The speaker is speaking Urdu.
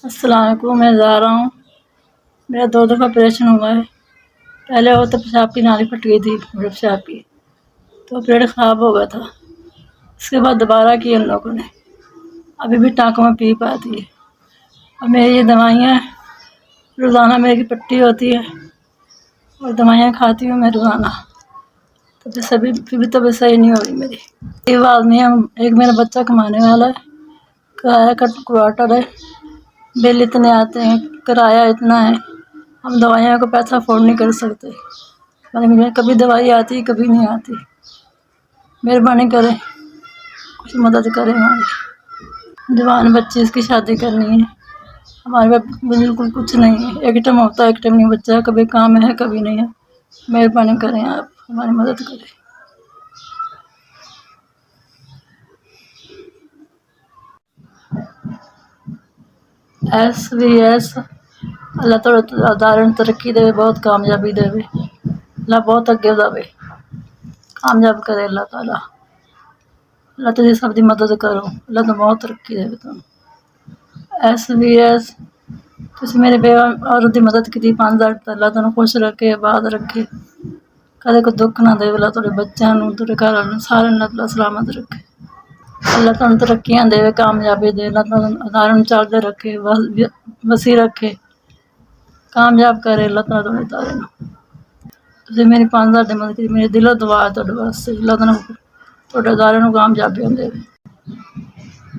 السلام علیکم، میں جا رہا ہوں۔ میرا 2 دفعہ آپریشن ہوا ہے۔ پہلے وہ تو پیشاب کی نالی پھٹ گئی تھی، پیشاب کی، تو پیٹ خراب ہو گیا تھا۔ اس کے بعد دوبارہ کی ان لوگوں نے، ابھی بھی ٹانکوں میں پیپ آتی ہے۔ اور میری یہ دوائیاں روزانہ میری پٹی ہوتی ہے اور دوائیاں کھاتی ہوں میں روزانہ، تو پھر بھی طبیعت صحیح نہیں ہو رہی میری۔ یہ آدمی ہے، ایک میرا بچہ کمانے والا ہے، کرایہ کا کوارٹر ہے، بل اتنے آتے ہیں، کرایہ اتنا ہے، ہم دوائیوں کا پیسہ افورڈ نہیں کر سکتے۔ کبھی دوائی آتی کبھی نہیں آتی۔ مہربانی کریں، کچھ مدد کریں ہماری۔ جوان بچی، اس کی شادی کرنی ہے، ہمارے پاس بالکل کچھ نہیں ہے۔ ایک ٹائم ہوتا ہے، ایک ٹائم نہیں بچہ، کبھی کام ہے کبھی نہیں ہے۔ مہربانی کریں، آپ ہماری مدد کریں۔ SVS اللہ تعالیٰ ترقی دے، بہت کامیابی دے، اللہ بہت اگے جاوے، کامیاب کرے اللہ تعالیٰ۔ اللہ تیری سب دی مدد کرو، اللہ تو بہت ترقی دے تم۔ SVS تسی میرے بیوہ عورت دی مدد کی 5,000، اللہ تعالیٰ خوش رکھے، آباد رکھے، کدے کوئی دکھ نہ دے، اللہ تیرے بچیاں نوں، تیرے گھر والوں سارے نوں اللہ سلامت رکھے۔ اللہ تعالیٰ ترقیاں دے، کامیابی دے، اللہ تعالیٰ اداروں چلدے رکھے، وسیع رکھے، کامیاب کرے اللہ تعالیٰ تیرے ادارے نوں۔ تسی میری 5,000 دی مدد کی، میری دلوں دعا ہے تہاڈے واسطے، اللہ تعالیٰ تہاڈے ادارے نوں کامیابی دے۔